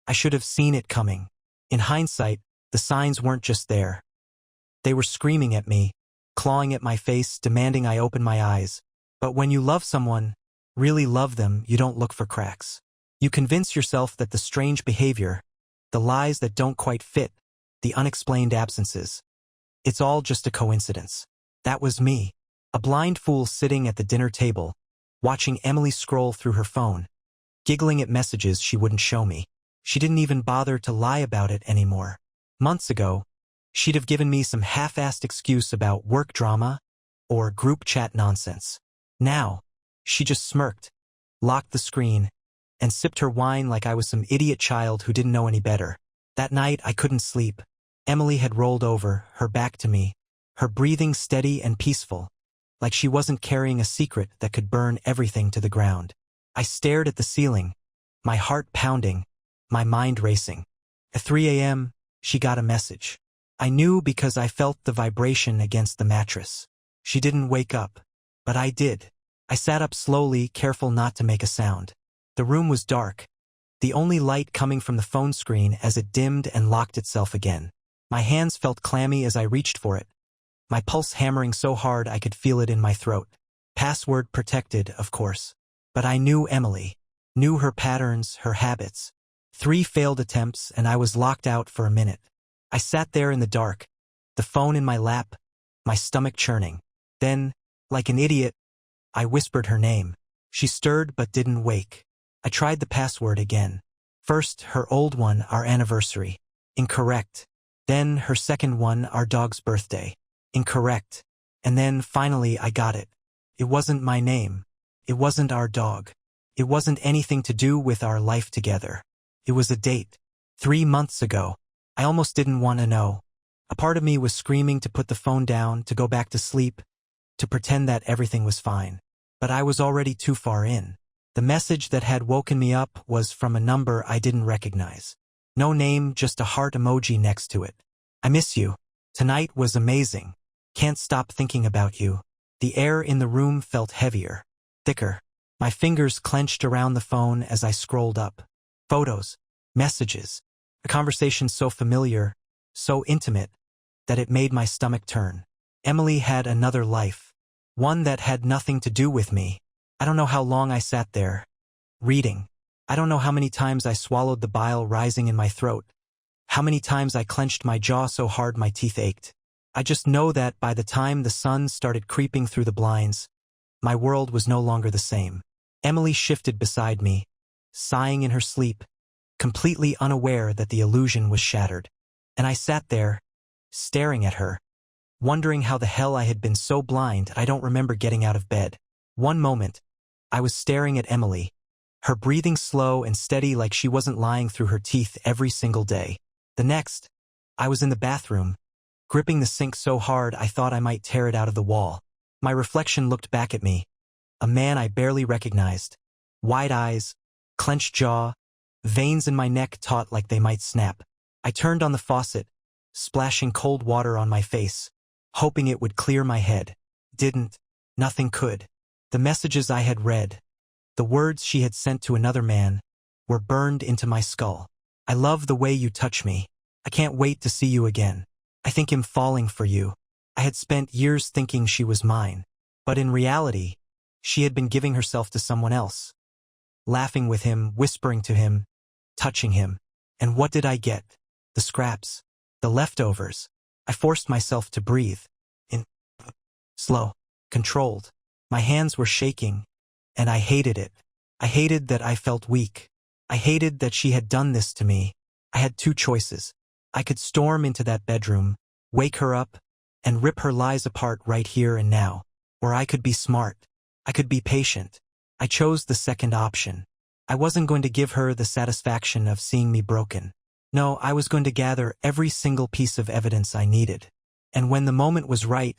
I should have seen it coming. In hindsight, the signs weren't just there. They were screaming at me, clawing at my face, demanding I open my eyes. But when you love someone, really love them, you don't look for cracks. You convince yourself that the strange behavior, the lies that don't quite fit, the unexplained absences, it's all just a coincidence. That was me, a blind fool sitting at the dinner table, watching Emily scroll through her phone, giggling at messages she wouldn't show me. She didn't even bother to lie about it anymore. Months ago, she'd have given me some half-assed excuse about work drama or group chat nonsense. Now, she just smirked, locked the screen, and sipped her wine like I was some idiot child who didn't know any better. That night, I couldn't sleep. Emily had rolled over, her back to me, her breathing steady and peaceful, like she wasn't carrying a secret that could burn everything to the ground. I stared at the ceiling, my heart pounding, my mind racing. At 3 a.m., she got a message. I knew because I felt the vibration against the mattress. She didn't wake up, but I did. I sat up slowly, careful not to make a sound. The room was dark, the only light coming from the phone screen as it dimmed and locked itself again. My hands felt clammy as I reached for it, my pulse hammering so hard I could feel it in my throat. Password protected, of course. But I knew Emily, knew her patterns, her habits. 3 failed attempts and I was locked out for a minute. I sat there in the dark, the phone in my lap, my stomach churning. Then, like an idiot, I whispered her name. She stirred but didn't wake. I tried the password again. First, her old one, our anniversary. Incorrect. Then, her second one, our dog's birthday. Incorrect. And then, finally, I got it. It wasn't my name. It wasn't our dog. It wasn't anything to do with our life together. It was a date. 3 months ago. I almost didn't want to know. A part of me was screaming to put the phone down, to go back to sleep, to pretend that everything was fine. But I was already too far in. The message that had woken me up was from a number I didn't recognize. No name, just a heart emoji next to it. I miss you. Tonight was amazing. Can't stop thinking about you. The air in the room felt heavier, thicker. My fingers clenched around the phone as I scrolled up. Photos, messages, a conversation so familiar, so intimate, that it made my stomach turn. Emily had another life, one that had nothing to do with me. I don't know how long I sat there, reading. I don't know how many times I swallowed the bile rising in my throat, how many times I clenched my jaw so hard my teeth ached. I just know that by the time the sun started creeping through the blinds, my world was no longer the same. Emily shifted beside me, sighing in her sleep, completely unaware that the illusion was shattered. And I sat there, staring at her, wondering how the hell I had been so blind I don't remember getting out of bed. One moment, I was staring at Emily, her breathing slow and steady like she wasn't lying through her teeth every single day. The next, I was in the bathroom, gripping the sink so hard I thought I might tear it out of the wall. My reflection looked back at me, a man I barely recognized. Wide eyes, clenched jaw, veins in my neck taut like they might snap. I turned on the faucet, splashing cold water on my face, hoping it would clear my head. Didn't. Nothing could. The messages I had read, the words she had sent to another man, were burned into my skull. I love the way you touch me. I can't wait to see you again. I think I'm falling for you. I had spent years thinking she was mine, but in reality, she had been giving herself to someone else. Laughing with him, whispering to him, touching him. And what did I get? The scraps. The leftovers. I forced myself to breathe. In. Slow. Controlled. My hands were shaking, and I hated it. I hated that I felt weak. I hated that she had done this to me. I had 2 choices. I could storm into that bedroom, wake her up, and rip her lies apart right here and now. Or I could be smart. I could be patient. I chose the second option. I wasn't going to give her the satisfaction of seeing me broken. No, I was going to gather every single piece of evidence I needed. And when the moment was right,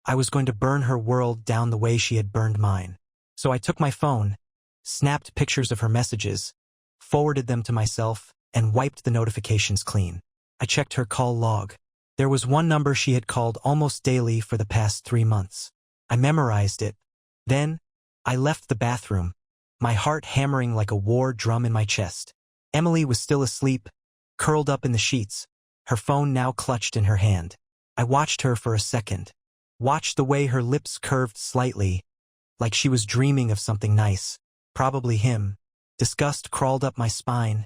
I was going to burn her world down the way she had burned mine. So I took my phone, snapped pictures of her messages, forwarded them to myself, and wiped the notifications clean. I checked her call log. There was one number she had called almost daily for the past 3 months. I memorized it. Then, I left the bathroom, my heart hammering like a war drum in my chest. Emily was still asleep, curled up in the sheets, her phone now clutched in her hand. I watched her for a second. Watched the way her lips curved slightly, like she was dreaming of something nice. Probably him. Disgust crawled up my spine,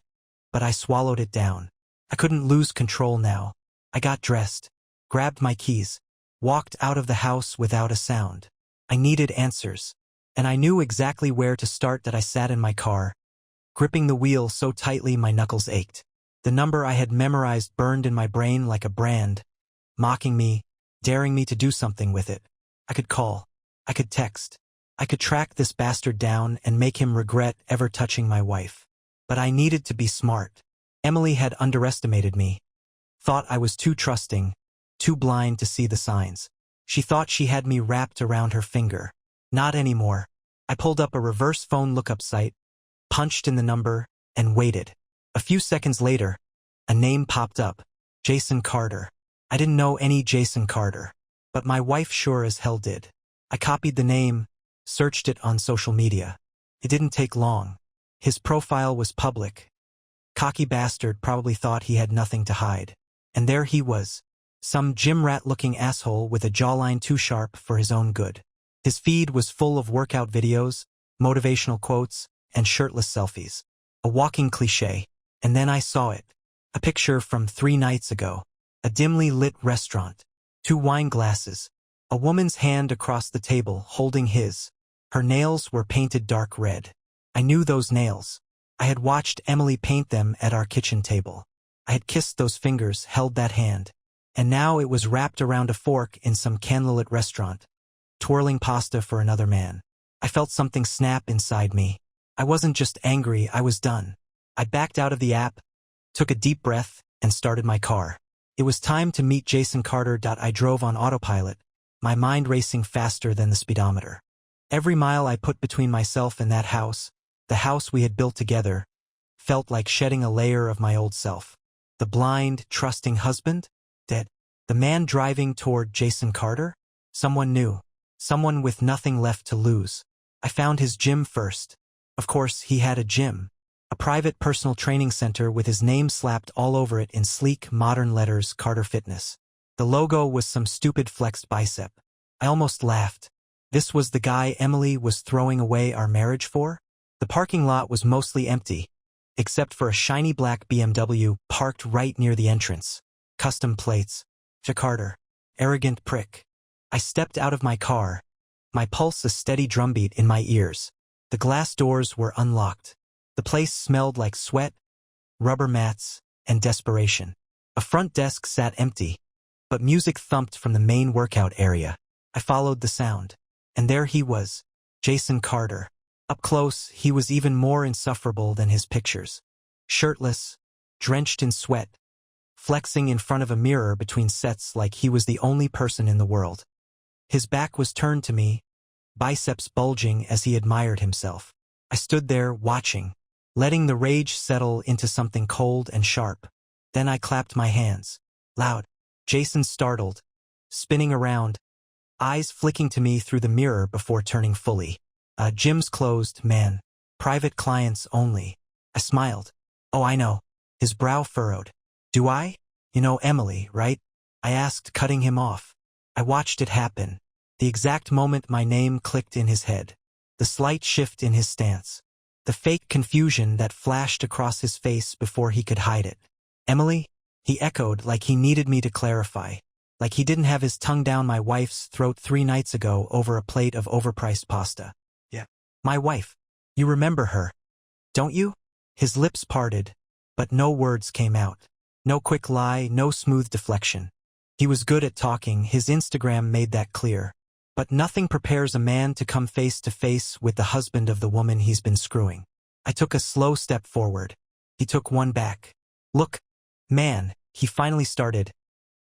but I swallowed it down. I couldn't lose control now. I got dressed, grabbed my keys, walked out of the house without a sound. I needed answers, and I knew exactly where to start. That I sat in my car, gripping the wheel so tightly my knuckles ached. The number I had memorized burned in my brain like a brand, mocking me, daring me to do something with it. I could call. I could text. I could track this bastard down and make him regret ever touching my wife. But I needed to be smart. Emily had underestimated me. Thought I was too trusting, too blind to see the signs. She thought she had me wrapped around her finger. Not anymore. I pulled up a reverse phone lookup site, punched in the number, and waited. A few seconds later, a name popped up. Jason Carter. I didn't know any Jason Carter, but my wife sure as hell did. I copied the name, searched it on social media. It didn't take long. His profile was public. Cocky bastard probably thought he had nothing to hide. And there he was, some gym rat-looking asshole with a jawline too sharp for his own good. His feed was full of workout videos, motivational quotes, and shirtless selfies. A walking cliché. And then I saw it. A picture from 3 nights ago. A dimly lit restaurant. 2 wine glasses. A woman's hand across the table holding his. Her nails were painted dark red. I knew those nails. I had watched Emily paint them at our kitchen table. I had kissed those fingers, held that hand. And now it was wrapped around a fork in some candlelit restaurant, twirling pasta for another man. I felt something snap inside me. I wasn't just angry, I was done. I backed out of the app, took a deep breath, and started my car. It was time to meet Jason Carter. I drove on autopilot, my mind racing faster than the speedometer. Every mile I put between myself and that house, the house we had built together, felt like shedding a layer of my old self. The blind, trusting husband? Dead. The man driving toward Jason Carter? Someone new. Someone with nothing left to lose. I found his gym first. Of course, he had a gym. A private personal training center with his name slapped all over it in sleek, modern letters, Carter Fitness. The logo was some stupid flexed bicep. I almost laughed. This was the guy Emily was throwing away our marriage for? The parking lot was mostly empty, except for a shiny black BMW parked right near the entrance. Custom plates. Carter. Arrogant prick. I stepped out of my car, my pulse a steady drumbeat in my ears. The glass doors were unlocked. The place smelled like sweat, rubber mats, and desperation. A front desk sat empty, but music thumped from the main workout area. I followed the sound, and there he was, Jason Carter. Up close, he was even more insufferable than his pictures. Shirtless, drenched in sweat, flexing in front of a mirror between sets like he was the only person in the world. His back was turned to me, biceps bulging as he admired himself. I stood there, watching, letting the rage settle into something cold and sharp. Then I clapped my hands. Loud. Jason startled, spinning around, eyes flicking to me through the mirror before turning fully. Gym's closed, man. Private clients only. I smiled. Oh, I know. His brow furrowed. Do I? You know Emily, right? I asked, cutting him off. I watched it happen. The exact moment my name clicked in his head. The slight shift in his stance. The fake confusion that flashed across his face before he could hide it. Emily? He echoed like he needed me to clarify. Like he didn't have his tongue down my wife's throat 3 nights ago over a plate of overpriced pasta. Yeah. My wife. You remember her, don't you? His lips parted, but no words came out. No quick lie, no smooth deflection. He was good at talking, his Instagram made that clear. But nothing prepares a man to come face to face with the husband of the woman he's been screwing. I took a slow step forward. He took one back. Look, man, he finally started.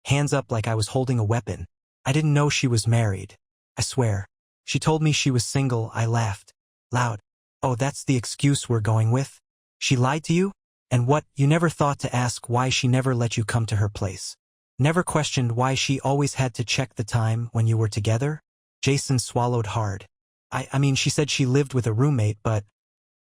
Hands up like I was holding a weapon. I didn't know she was married. I swear. She told me she was single. I laughed. Loud. Oh, that's the excuse we're going with? She lied to you? And what, you never thought to ask why she never let you come to her place? Never questioned why she always had to check the time when you were together? Jason swallowed hard. I mean, she said she lived with a roommate, but...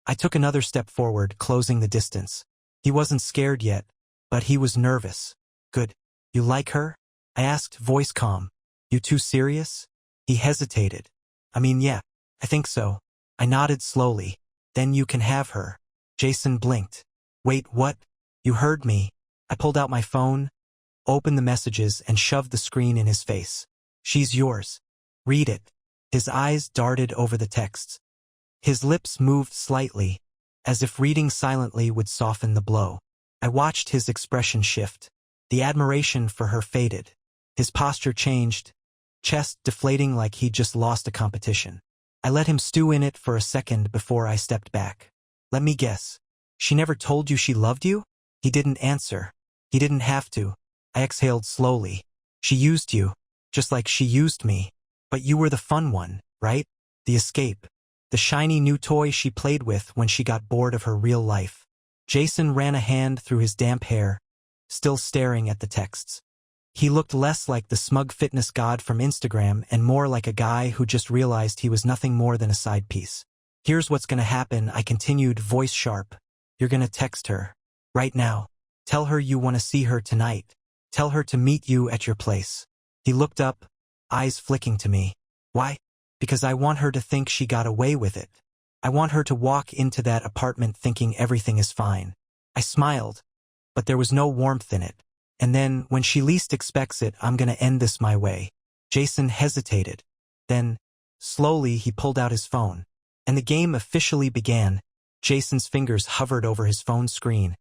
I took another step forward, closing the distance. He wasn't scared yet, but he was nervous. Good. You like her? I asked, voice calm. You too serious? He hesitated. I mean, yeah, I think so. I nodded slowly. Then you can have her. Jason blinked. Wait, what? You heard me. I pulled out my phone, opened the messages, and shoved the screen in his face. She's yours. Read it. His eyes darted over the texts. His lips moved slightly, as if reading silently would soften the blow. I watched his expression shift. The admiration for her faded. His posture changed, chest deflating like he'd just lost a competition. I let him stew in it for a second before I stepped back. Let me guess. She never told you she loved you? He didn't answer. He didn't have to. I exhaled slowly. She used you, just like she used me. But you were the fun one, right? The escape. The shiny new toy she played with when she got bored of her real life. Jason ran a hand through his damp hair, still staring at the texts. He looked less like the smug fitness god from Instagram and more like a guy who just realized he was nothing more than a side piece. Here's what's gonna happen, I continued, voice sharp. You're gonna text her. Right now. Tell her you want to see her tonight. Tell her to meet you at your place. He looked up, eyes flicking to me. Why? Because I want her to think she got away with it. I want her to walk into that apartment thinking everything is fine. I smiled, but there was no warmth in it. And then, when she least expects it, I'm gonna end this my way. Jason hesitated. Then, slowly, he pulled out his phone. And the game officially began. Jason's fingers hovered over his phone screen.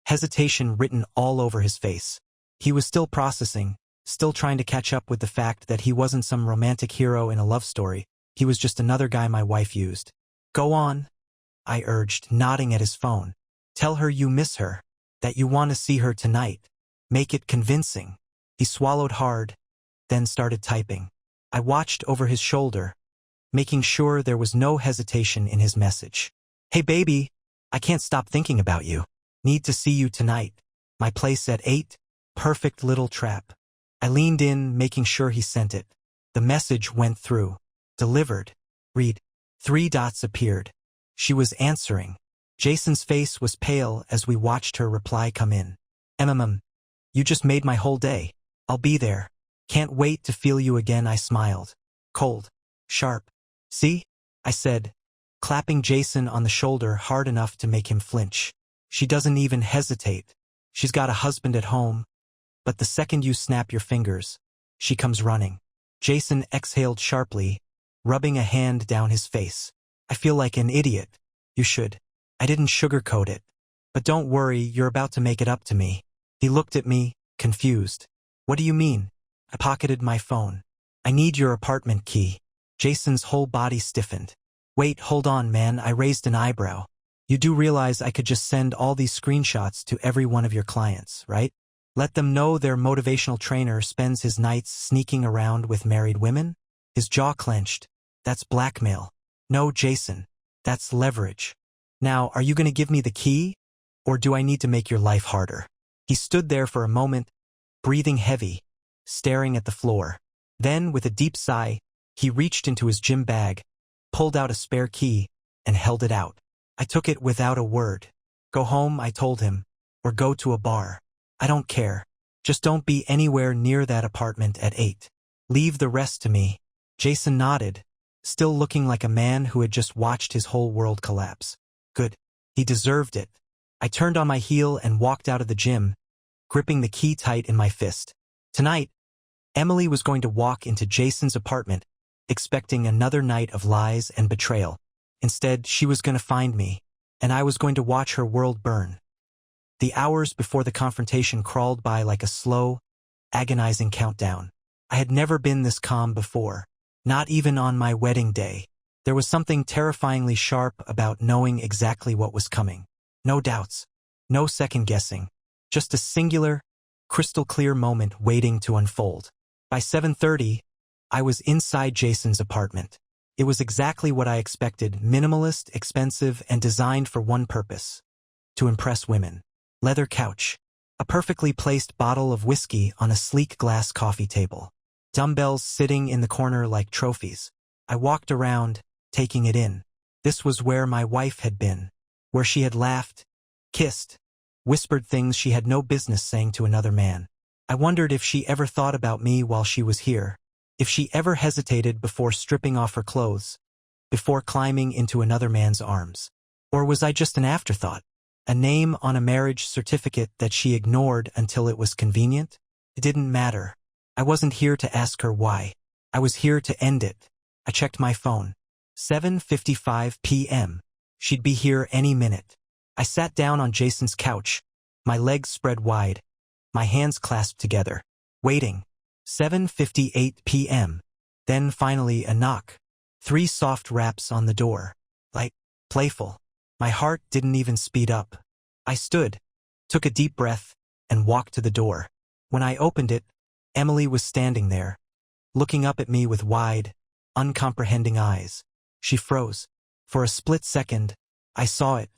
Hesitation written all over his face. He was still processing, still trying to catch up with the fact that he wasn't some romantic hero in a love story. He was just another guy my wife used. Go on, I urged, nodding at his phone. Tell her you miss her, that you want to see her tonight. Make it convincing. He swallowed hard, then started typing. I watched over his shoulder, making sure there was no hesitation in his message. Hey baby, I can't stop thinking about you. Need to see you tonight. My place at 8. Perfect little trap. I leaned in, making sure he sent it. The message went through. Delivered. Read. 3 dots appeared. She was answering. Jason's face was pale as we watched her reply come in. You just made my whole day. I'll be there. Can't wait to feel you again, I smiled. Cold. Sharp. See? I said, clapping Jason on the shoulder hard enough to make him flinch. She doesn't even hesitate. She's got a husband at home. But the second you snap your fingers, she comes running. Jason exhaled sharply, rubbing a hand down his face. I feel like an idiot. You should. I didn't sugarcoat it. But don't worry, you're about to make it up to me. He looked at me, confused. What do you mean? I pocketed my phone. I need your apartment key. Jason's whole body stiffened. Wait, hold on, man, I raised an eyebrow. You do realize I could just send all these screenshots to every one of your clients, right? Let them know their motivational trainer spends his nights sneaking around with married women? His jaw clenched. That's blackmail. No, Jason. That's leverage. Now, are you going to give me the key? Or do I need to make your life harder? He stood there for a moment, breathing heavy, staring at the floor. Then, with a deep sigh, he reached into his gym bag, pulled out a spare key, and held it out. I took it without a word. Go home, I told him, or go to a bar. I don't care. Just don't be anywhere near that apartment at 8. Leave the rest to me. Jason nodded, still looking like a man who had just watched his whole world collapse. Good. He deserved it. I turned on my heel and walked out of the gym, gripping the key tight in my fist. Tonight, Emily was going to walk into Jason's apartment, expecting another night of lies and betrayal. Instead, she was going to find me, and I was going to watch her world burn. The hours before the confrontation crawled by like a slow, agonizing countdown. I had never been this calm before, not even on my wedding day. There was something terrifyingly sharp about knowing exactly what was coming. No doubts, no second-guessing, just a singular, crystal-clear moment waiting to unfold. By 7:30, I was inside Jason's apartment. It was exactly what I expected, minimalist, expensive, and designed for one purpose: to impress women. Leather couch, a perfectly placed bottle of whiskey on a sleek glass coffee table, dumbbells sitting in the corner like trophies. I walked around, taking it in. This was where my wife had been, where she had laughed, kissed, whispered things she had no business saying to another man. I wondered if she ever thought about me while she was here, if she ever hesitated before stripping off her clothes, before climbing into another man's arms. Or was I just an afterthought, a name on a marriage certificate that she ignored until it was convenient? It didn't matter. I wasn't here to ask her why. I was here to end it. I checked my phone. 7:55 p.m. She'd be here any minute. I sat down on Jason's couch, my legs spread wide, my hands clasped together, waiting. 7:58 p.m. Then finally a knock. 3 soft raps on the door. Light, playful. My heart didn't even speed up. I stood, took a deep breath, and walked to the door. When I opened it, Emily was standing there, looking up at me with wide, uncomprehending eyes. She froze. For a split second, I saw it,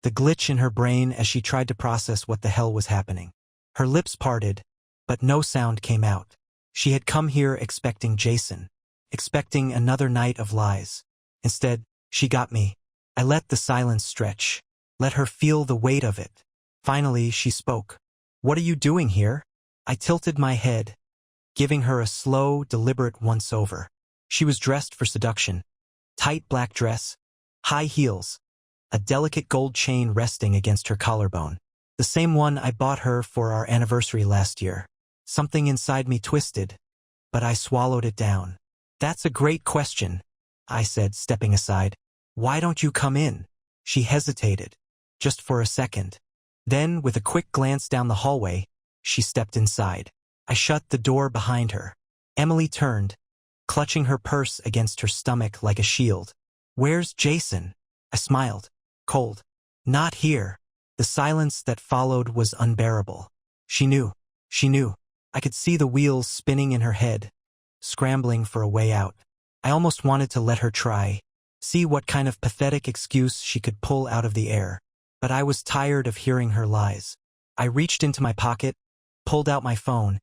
the glitch in her brain as she tried to process what the hell was happening. Her lips parted, but no sound came out. She had come here expecting Jason, expecting another night of lies. Instead, she got me. I let the silence stretch, let her feel the weight of it. Finally, she spoke. "What are you doing here?" I tilted my head, giving her a slow, deliberate once-over. She was dressed for seduction. Tight black dress, high heels, a delicate gold chain resting against her collarbone. The same one I bought her for our anniversary last year. Something inside me twisted, but I swallowed it down. "That's a great question," I said, stepping aside. "Why don't you come in?" She hesitated, just for a second. Then, with a quick glance down the hallway, she stepped inside. I shut the door behind her. Emily turned, clutching her purse against her stomach like a shield. "Where's Jason?" I smiled. "Cold. Not here." The silence that followed was unbearable. She knew. She knew. I could see the wheels spinning in her head, scrambling for a way out. I almost wanted to let her try, see what kind of pathetic excuse she could pull out of the air. But I was tired of hearing her lies. I reached into my pocket, pulled out my phone,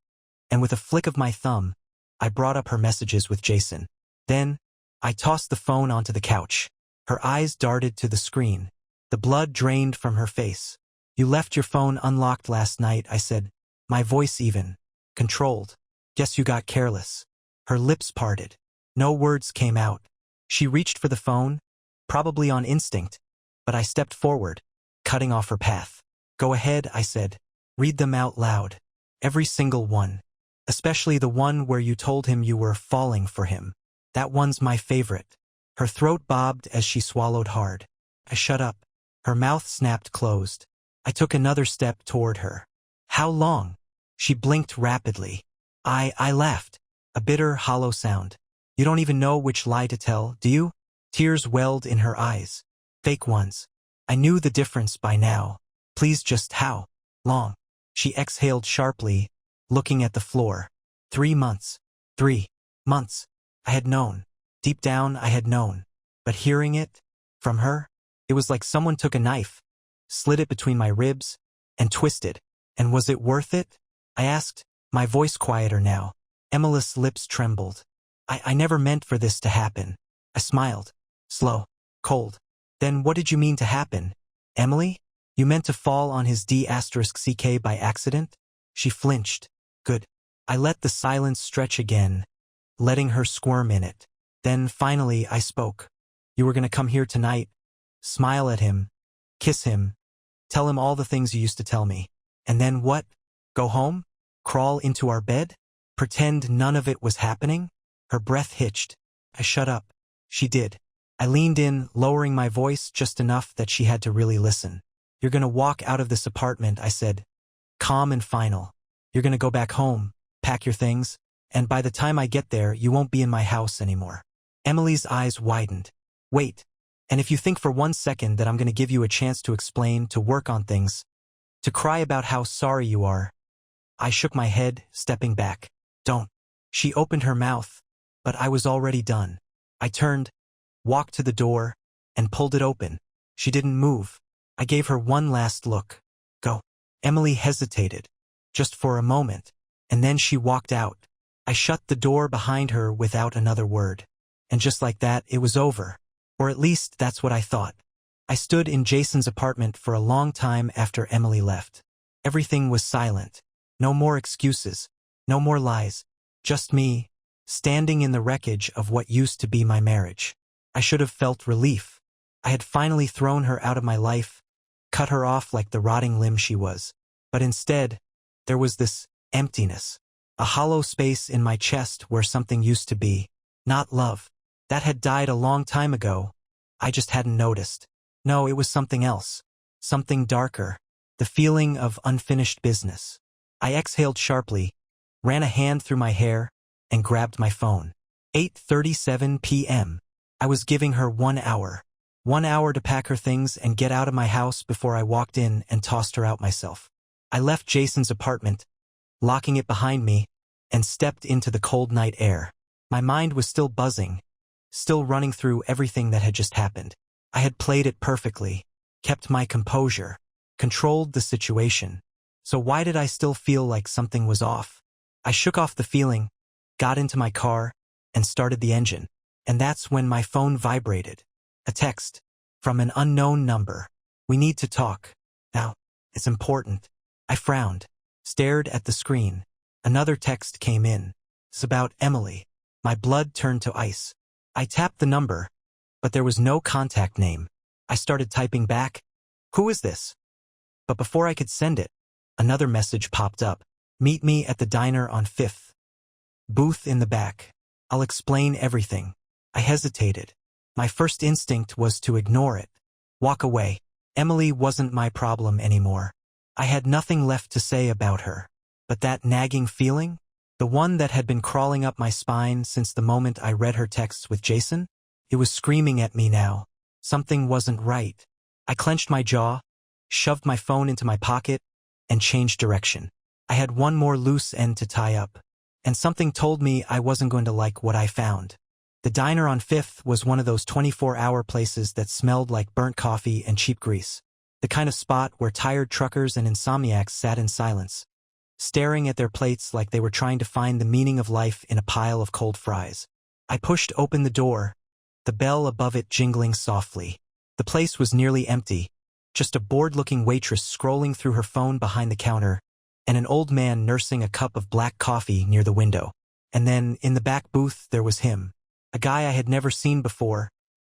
and with a flick of my thumb, I brought up her messages with Jason. Then, I tossed the phone onto the couch. Her eyes darted to the screen. The blood drained from her face. "You left your phone unlocked last night," I said, my voice even, controlled. "Guess you got careless." Her lips parted. No words came out. She reached for the phone, probably on instinct, but I stepped forward, cutting off her path. "Go ahead," I said. "Read them out loud. Every single one. Especially the one where you told him you were falling for him. That one's my favorite." Her throat bobbed as she swallowed hard. I shut up. Her mouth snapped closed. I took another step toward her. "How long?" She blinked rapidly. I laughed. A bitter, hollow sound. "You don't even know which lie to tell, do you?" Tears welled in her eyes. Fake ones. I knew the difference by now. "Please, just how long?" She exhaled sharply, looking at the floor. 3 months. 3 months. I had known. Deep down, I had known. But hearing it from her, it was like someone took a knife, slid it between my ribs, and twisted. "And was it worth it?" I asked, my voice quieter now. Emily's lips trembled. I never meant for this to happen." I smiled. Slow. Cold. "Then what did you mean to happen, Emily? You meant to fall on his D**CK by accident?" She flinched. "Good." I let the silence stretch again, letting her squirm in it. Then finally I spoke. "You were going to come here tonight, smile at him, kiss him, tell him all the things you used to tell me. And then what? Go home? Crawl into our bed? Pretend none of it was happening?" Her breath hitched. I shut up. She did. I leaned in, lowering my voice just enough that she had to really listen. "You're going to walk out of this apartment," I said, calm and final. "You're going to go back home, pack your things, and by the time I get there, you won't be in my house anymore." Emily's eyes widened. "Wait. And if you think for 1 second that I'm going to give you a chance to explain, to work on things, to cry about how sorry you are." I shook my head, stepping back. "Don't." She opened her mouth, but I was already done. I turned, walked to the door, and pulled it open. She didn't move. I gave her one last look. "Go." Emily hesitated, just for a moment, and then she walked out. I shut the door behind her without another word. And just like that, it was over. Or at least that's what I thought. I stood in Jason's apartment for a long time after Emily left. Everything was silent. No more excuses. No more lies. Just me, standing in the wreckage of what used to be my marriage. I should have felt relief. I had finally thrown her out of my life, cut her off like the rotting limb she was. But instead, there was this emptiness. A hollow space in my chest where something used to be. Not love. That had died a long time ago. I just hadn't noticed. No, it was something else. Something darker. The feeling of unfinished business. I exhaled sharply, ran a hand through my hair, and grabbed my phone. 8:37 p.m. I was giving her 1 hour. 1 hour to pack her things and get out of my house before I walked in and tossed her out myself. I left Jason's apartment, locking it behind me, and stepped into the cold night air. My mind was still buzzing, still running through everything that had just happened. I had played it perfectly, kept my composure, controlled the situation. So why did I still feel like something was off? I shook off the feeling, got into my car, and started the engine. And that's when my phone vibrated. A text from an unknown number. "We need to talk. Now, it's important." I frowned, stared at the screen. Another text came in. It's about Emily. My blood turned to ice. I tapped the number, but there was no contact name. I started typing back, "Who is this?" But before I could send it, another message popped up. "Meet me at the diner on 5th. Booth in the back. I'll explain everything." I hesitated. My first instinct was to ignore it. Walk away. Emily wasn't my problem anymore. I had nothing left to say about her. But that nagging feeling? The one that had been crawling up my spine since the moment I read her texts with Jason? It was screaming at me now. Something wasn't right. I clenched my jaw, shoved my phone into my pocket, and changed direction. I had one more loose end to tie up. And something told me I wasn't going to like what I found. The diner on 5th was one of those 24-hour places that smelled like burnt coffee and cheap grease. The kind of spot where tired truckers and insomniacs sat in silence, staring at their plates like they were trying to find the meaning of life in a pile of cold fries. I pushed open the door, the bell above it jingling softly. The place was nearly empty, just a bored-looking waitress scrolling through her phone behind the counter, and an old man nursing a cup of black coffee near the window. And then, in the back booth, there was him. A guy I had never seen before,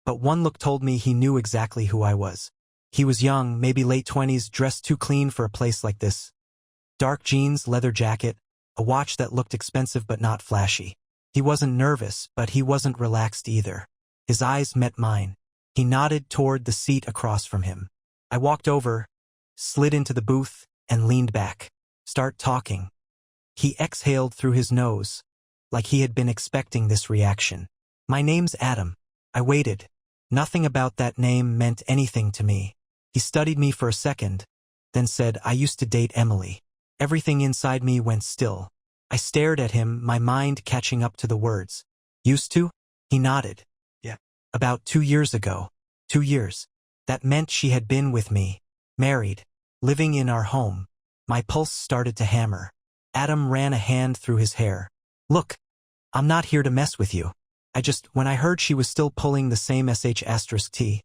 but one look told me he knew exactly who I was. He was young, maybe late 20s, dressed too clean for a place like this. Dark jeans, leather jacket, a watch that looked expensive but not flashy. He wasn't nervous, but he wasn't relaxed either. His eyes met mine. He nodded toward the seat across from him. I walked over, slid into the booth, and leaned back. "Start talking." He exhaled through his nose, like he had been expecting this reaction. "My name's Adam." I waited. Nothing about that name meant anything to me. He studied me for a second, then said, "I used to date Emily." Everything inside me went still. I stared at him, my mind catching up to the words. "Used to?" He nodded. "Yeah. About 2 years ago." 2 years. That meant she had been with me, married, living in our home. My pulse started to hammer. Adam ran a hand through his hair. "Look, I'm not here to mess with you. When I heard she was still pulling the same sh*T,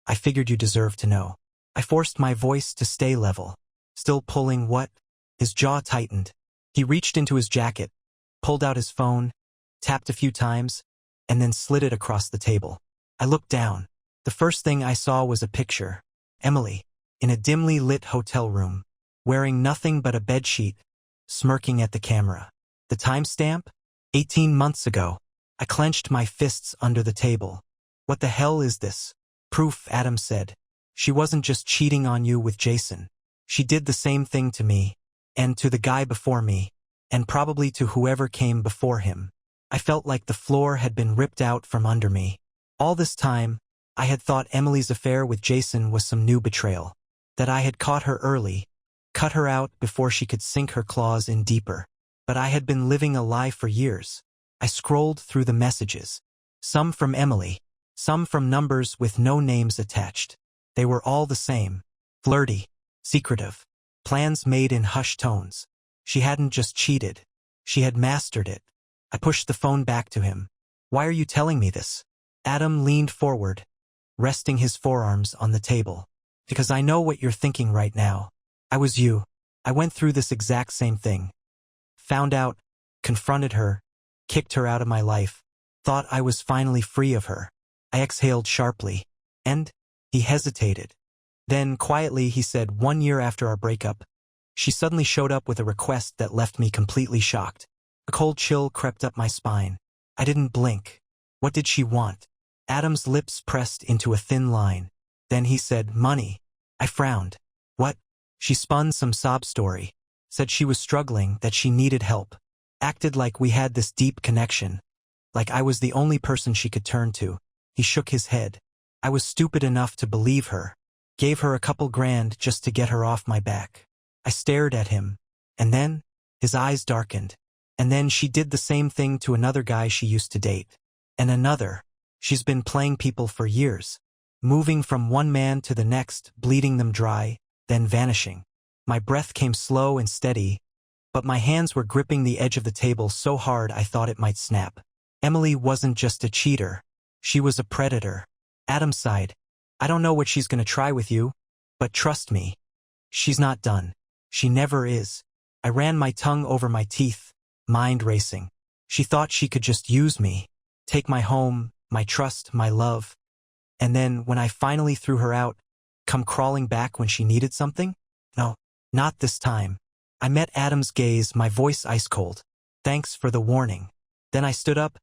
I figured you deserved to know." I forced my voice to stay level. "Still pulling what?" His jaw tightened. He reached into his jacket, pulled out his phone, tapped a few times, and then slid it across the table. I looked down. The first thing I saw was a picture. Emily, in a dimly lit hotel room, wearing nothing but a bedsheet, smirking at the camera. The timestamp? 18 months ago. I clenched my fists under the table. "What the hell is this?" "Proof," Adam said. "She wasn't just cheating on you with Jason. She did the same thing to me, and to the guy before me, and probably to whoever came before him." I felt like the floor had been ripped out from under me. All this time, I had thought Emily's affair with Jason was some new betrayal, that I had caught her early, cut her out before she could sink her claws in deeper. But I had been living a lie for years. I scrolled through the messages. Some from Emily, some from numbers with no names attached. They were all the same. Flirty, secretive, plans made in hushed tones. She hadn't just cheated. She had mastered it. I pushed the phone back to him. "Why are you telling me this?" Adam leaned forward, resting his forearms on the table. Because I know what you're thinking right now. I was you. I went through this exact same thing. Found out, confronted her, kicked her out of my life, thought I was finally free of her. I exhaled sharply. And he hesitated. Then, quietly, he said, 1 year after our breakup, she suddenly showed up with a request that left me completely shocked. A cold chill crept up my spine. I didn't blink. What did she want? Adam's lips pressed into a thin line. Then he said, money. I frowned. What? She spun some sob story. Said she was struggling, that she needed help. Acted like we had this deep connection. Like I was the only person she could turn to. He shook his head. I was stupid enough to believe her. Gave her a couple grand just to get her off my back. I stared at him. And then, his eyes darkened. And then she did the same thing to another guy she used to date. And another. She's been playing people for years. Moving from one man to the next, bleeding them dry, then vanishing. My breath came slow and steady, but my hands were gripping the edge of the table so hard I thought it might snap. Emily wasn't just a cheater. She was a predator. Adam sighed. I don't know what she's gonna try with you, but trust me. She's not done. She never is. I ran my tongue over my teeth, mind racing. She thought she could just use me, take my home, my trust, my love. And then, when I finally threw her out, come crawling back when she needed something? No, not this time. I met Adam's gaze, my voice ice cold. Thanks for the warning. Then I stood up,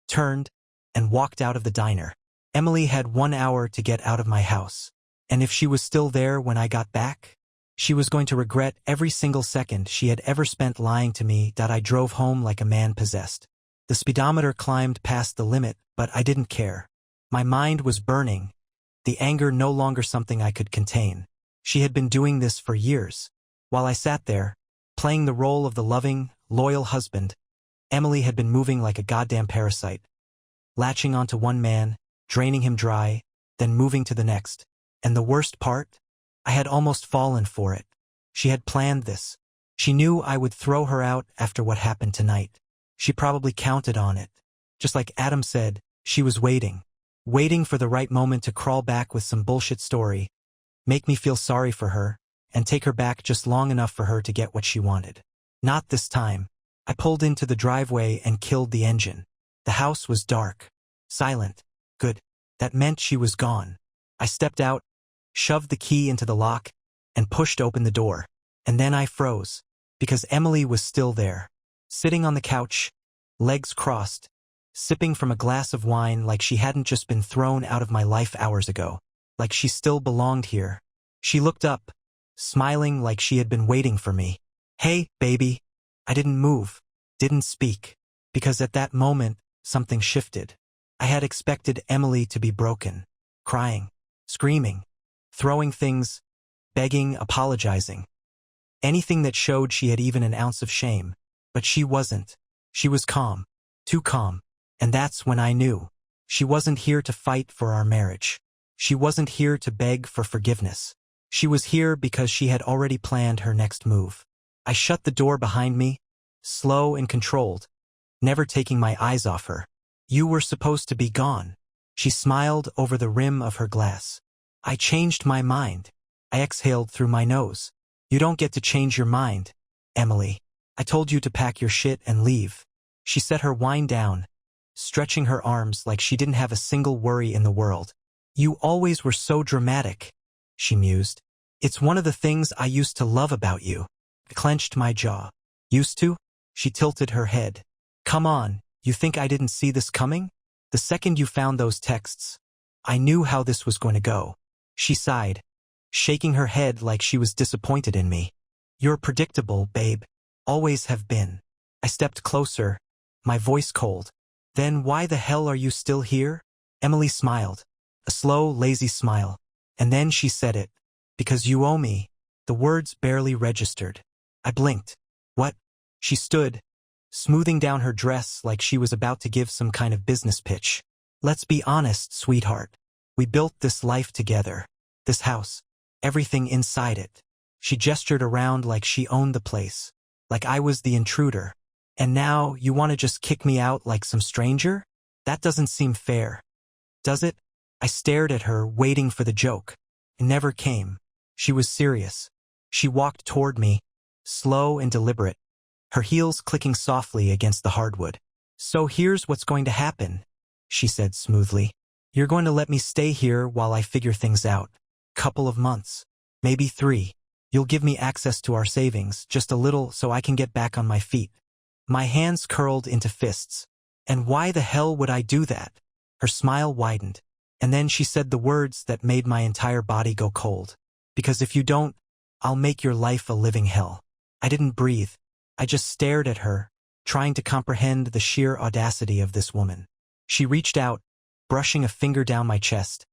turned, and walked out of the diner. Emily had 1 hour to get out of my house. And if she was still there when I got back, she was going to regret every single second she had ever spent lying to me. That I drove home like a man possessed. The speedometer climbed past the limit, but I didn't care. My mind was burning, the anger no longer something I could contain. She had been doing this for years. While I sat there, playing the role of the loving, loyal husband, Emily had been moving like a goddamn parasite. Latching onto one man, draining him dry, then moving to the next. And the worst part? I had almost fallen for it. She had planned this. She knew I would throw her out after what happened tonight. She probably counted on it. Just like Adam said, she was waiting. Waiting for the right moment to crawl back with some bullshit story, make me feel sorry for her, and take her back just long enough for her to get what she wanted. Not this time. I pulled into the driveway and killed the engine. The house was dark. Silent. Good. That meant she was gone. I stepped out, shoved the key into the lock, and pushed open the door. And then I froze, because Emily was still there. Sitting on the couch, legs crossed, sipping from a glass of wine like she hadn't just been thrown out of my life hours ago, like she still belonged here. She looked up, smiling like she had been waiting for me. Hey, baby. I didn't move, didn't speak, because at that moment, something shifted. I had expected Emily to be broken, crying, screaming, throwing things, begging, apologizing. Anything that showed she had even an ounce of shame. But she wasn't. She was calm, too calm. And that's when I knew. She wasn't here to fight for our marriage. She wasn't here to beg for forgiveness. She was here because she had already planned her next move. I shut the door behind me, slow and controlled, never taking my eyes off her. You were supposed to be gone. She smiled over the rim of her glass. I changed my mind. I exhaled through my nose. You don't get to change your mind, Emily. I told you to pack your shit and leave. She set her wine down, stretching her arms like she didn't have a single worry in the world. You always were so dramatic, she mused. It's one of the things I used to love about you. I clenched my jaw. Used to? She tilted her head. Come on, you think I didn't see this coming? The second you found those texts, I knew how this was going to go. She sighed, shaking her head like she was disappointed in me. You're predictable, babe. Always have been. I stepped closer, my voice cold. Then why the hell are you still here? Emily smiled, a slow, lazy smile. And then she said it. Because you owe me. The words barely registered. I blinked. What? She stood, smoothing down her dress like she was about to give some kind of business pitch. Let's be honest, sweetheart. We built this life together. This house. Everything inside it. She gestured around like she owned the place. Like I was the intruder. And now you want to just kick me out like some stranger? That doesn't seem fair. Does it? I stared at her, waiting for the joke. It never came. She was serious. She walked toward me, slow and deliberate, her heels clicking softly against the hardwood. "So here's what's going to happen," she said smoothly. "You're going to let me stay here while I figure things out. Couple of months. Maybe 3. You'll give me access to our savings, just a little, so I can get back on my feet." My hands curled into fists. "And why the hell would I do that?" Her smile widened. And then she said the words that made my entire body go cold. "Because if you don't, I'll make your life a living hell." I didn't breathe. I just stared at her, trying to comprehend the sheer audacity of this woman. She reached out, brushing a finger down my chest,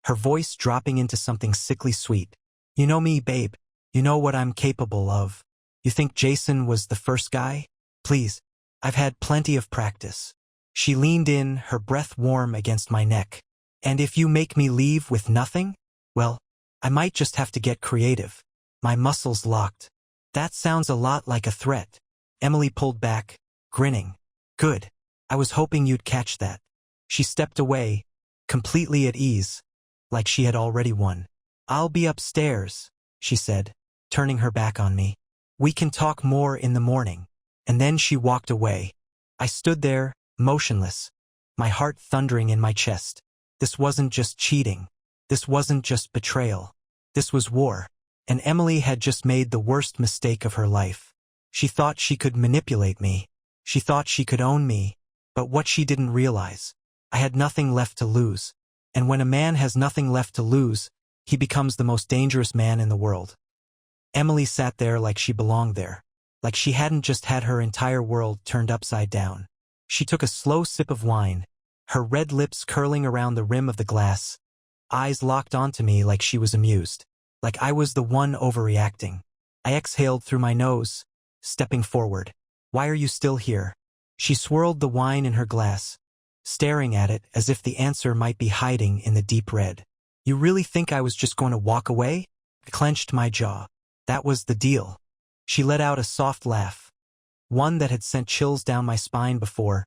her voice dropping into something sickly sweet. "You know me, babe. You know what I'm capable of. You think Jason was the first guy? Please, I've had plenty of practice." She leaned in, her breath warm against my neck. "And if you make me leave with nothing? Well, I might just have to get creative." My muscles locked. "That sounds a lot like a threat." Emily pulled back, grinning. "Good. I was hoping you'd catch that." She stepped away, completely at ease, like she had already won. "I'll be upstairs," she said, turning her back on me. "We can talk more in the morning." And then she walked away. I stood there, motionless, my heart thundering in my chest. This wasn't just cheating. This wasn't just betrayal. This was war. And Emily had just made the worst mistake of her life. She thought she could manipulate me. She thought she could own me. But what she didn't realize, I had nothing left to lose. And when a man has nothing left to lose, he becomes the most dangerous man in the world. Emily sat there like she belonged there, like she hadn't just had her entire world turned upside down. She took a slow sip of wine, her red lips curling around the rim of the glass, eyes locked onto me like she was amused, like I was the one overreacting. I exhaled through my nose, stepping forward. "Why are you still here?" She swirled the wine in her glass, staring at it as if the answer might be hiding in the deep red. "You really think I was just going to walk away?" I clenched my jaw. "That was the deal." She let out a soft laugh, one that had sent chills down my spine before,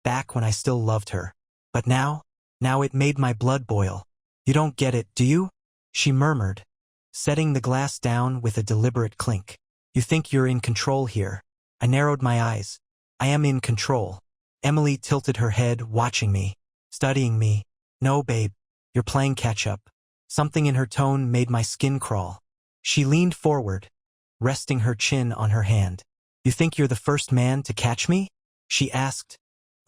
back when I still loved her. But now it made my blood boil. "You don't get it, do you?" she murmured, setting the glass down with a deliberate clink. "You think you're in control here." I narrowed my eyes. "I am in control." Emily tilted her head, watching me, studying me. "No, babe, you're playing catch-up." Something in her tone made my skin crawl. She leaned forward, resting her chin on her hand. "You think you're the first man to catch me?" she asked,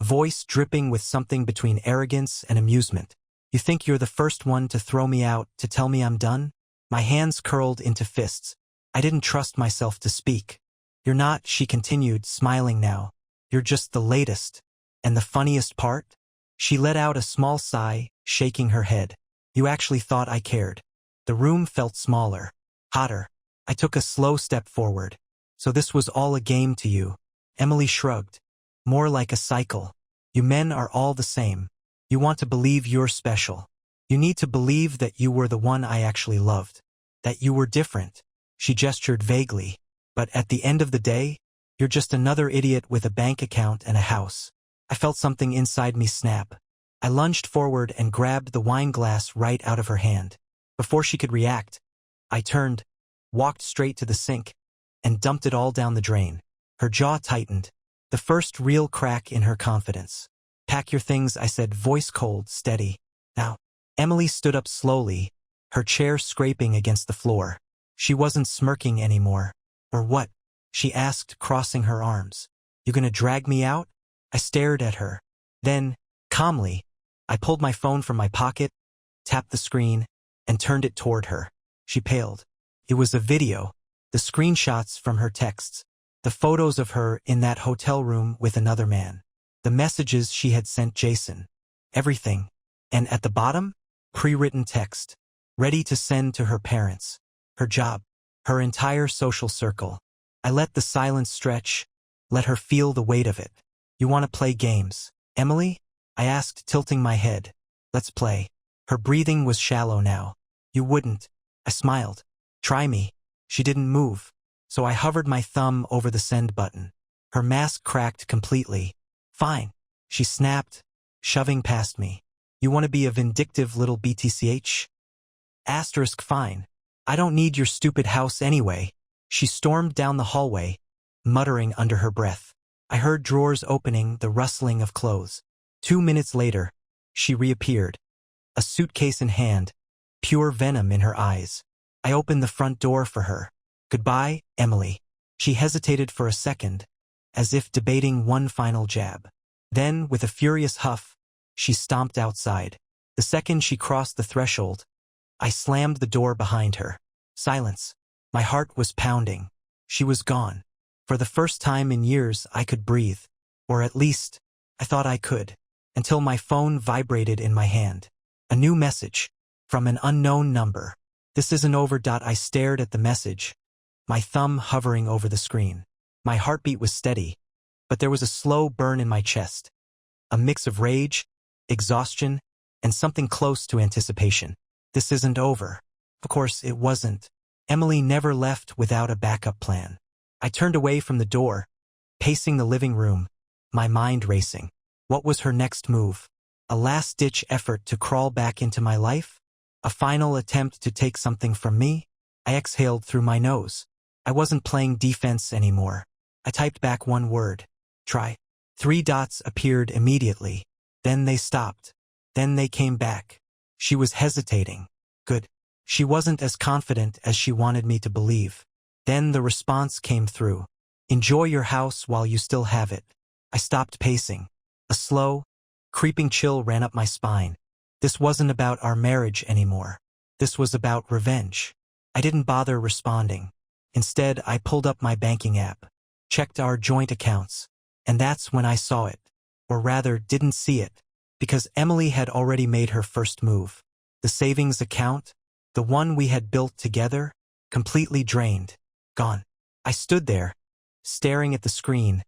voice dripping with something between arrogance and amusement. "You think you're the first one to throw me out, to tell me I'm done?" My hands curled into fists. I didn't trust myself to speak. "You're not," she continued, smiling now. "You're just the latest. And the funniest part?" She let out a small sigh, shaking her head. "You actually thought I cared." The room felt smaller, hotter. I took a slow step forward. "So this was all a game to you?" Emily shrugged. "More like a cycle. You men are all the same. You want to believe you're special. You need to believe that you were the one I actually loved. That you were different." She gestured vaguely. "But at the end of the day, you're just another idiot with a bank account and a house." I felt something inside me snap. I lunged forward and grabbed the wine glass right out of her hand. Before she could react, I turned, walked straight to the sink, and dumped it all down the drain. Her jaw tightened, the first real crack in her confidence. "Pack your things," I said, voice cold, steady. "Now." Emily stood up slowly, her chair scraping against the floor. She wasn't smirking anymore. "Or what?" she asked, crossing her arms. "You gonna drag me out?" I stared at her. Then, calmly, I pulled my phone from my pocket, tapped the screen, and turned it toward her. She paled. It was a video, the screenshots from her texts, the photos of her in that hotel room with another man, the messages she had sent Jason, everything. And at the bottom, pre-written text, ready to send to her parents, her job, her entire social circle. I let the silence stretch, let her feel the weight of it. "You want to play games, Emily?" I asked, tilting my head. "Let's play." Her breathing was shallow now. "You wouldn't." I smiled. "Try me." She didn't move, so I hovered my thumb over the send button. Her mask cracked completely. "Fine," she snapped, shoving past me. You want to be a vindictive little BTCH? Asterisk fine. I don't need your stupid house anyway. She stormed down the hallway, muttering under her breath. I heard drawers opening, the rustling of clothes. 2 minutes later, she reappeared, a suitcase in hand, pure venom in her eyes. I opened the front door for her. Goodbye, Emily. She hesitated for a second, as if debating one final jab. Then, with a furious huff, she stomped outside. The second she crossed the threshold, I slammed the door behind her. Silence. My heart was pounding. She was gone. For the first time in years, I could breathe. Or at least, I thought I could. Until my phone vibrated in my hand. A new message. From an unknown number. This isn't over. I stared at the message, my thumb hovering over the screen. My heartbeat was steady, but there was a slow burn in my chest. A mix of rage, exhaustion, and something close to anticipation. This isn't over. Of course, it wasn't. Emily never left without a backup plan. I turned away from the door, pacing the living room, my mind racing. What was her next move? A last-ditch effort to crawl back into my life? A final attempt to take something from me? I exhaled through my nose. I wasn't playing defense anymore. I typed back one word. Try. 3 dots appeared immediately. Then they stopped. Then they came back. She was hesitating. Good. She wasn't as confident as she wanted me to believe. Then the response came through. Enjoy your house while you still have it. I stopped pacing. A slow, creeping chill ran up my spine. This wasn't about our marriage anymore. This was about revenge. I didn't bother responding. Instead, I pulled up my banking app, checked our joint accounts, and that's when I saw it. Or rather, didn't see it, because Emily had already made her first move. The savings account, the one we had built together, completely drained. Gone. I stood there, staring at the screen,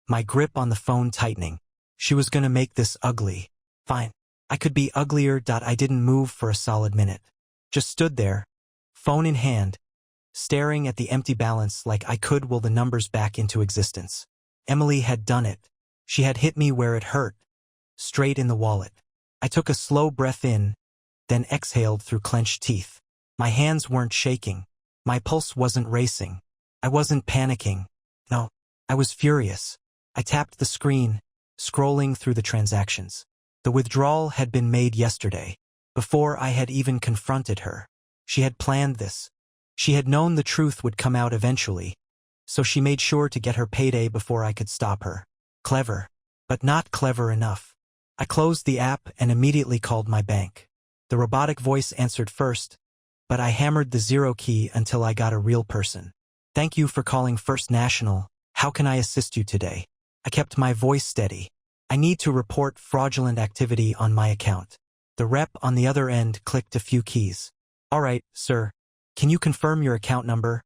my grip on the phone tightening. She was gonna make this ugly. Fine. I could be uglier. I didn't move for a solid minute. Just stood there, phone in hand, staring at the empty balance like I could will the numbers back into existence. Emily had done it. She had hit me where it hurt, straight in the wallet. I took a slow breath in, then exhaled through clenched teeth. My hands weren't shaking. My pulse wasn't racing. I wasn't panicking. No, I was furious. I tapped the screen, scrolling through the transactions. The withdrawal had been made yesterday, before I had even confronted her. She had planned this. She had known the truth would come out eventually, so she made sure to get her payday before I could stop her. Clever, but not clever enough. I closed the app and immediately called my bank. The robotic voice answered first, but I hammered the 0 key until I got a real person. Thank you for calling First National. How can I assist you today? I kept my voice steady. I need to report fraudulent activity on my account. The rep on the other end clicked a few keys. All right, sir. Can you confirm your account number?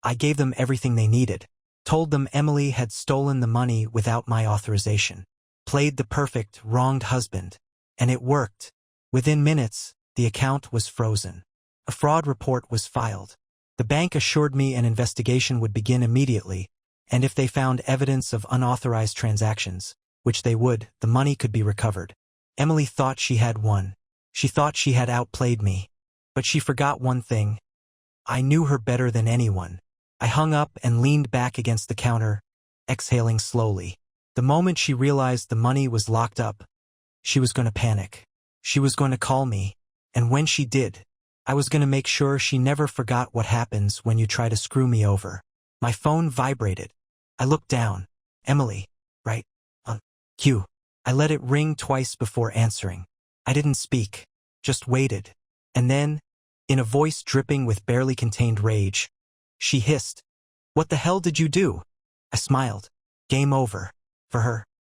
I gave them everything they needed. Told them Emily had stolen the money without my authorization. Played the perfect, wronged husband. And it worked. Within minutes, the account was frozen. A fraud report was filed. The bank assured me an investigation would begin immediately, and if they found evidence of unauthorized transactions, which they would, the money could be recovered. Emily thought she had won. She thought she had outplayed me. But she forgot one thing. I knew her better than anyone. I hung up and leaned back against the counter, exhaling slowly. The moment she realized the money was locked up, she was going to panic. She was going to call me, and when she did, I was going to make sure she never forgot what happens when you try to screw me over. My phone vibrated. I looked down. Emily, right? Q. I let it ring twice before answering. I didn't speak, just waited. And then, in a voice dripping with barely contained rage, she hissed, "What the hell did you do?" I smiled. Game over. For her.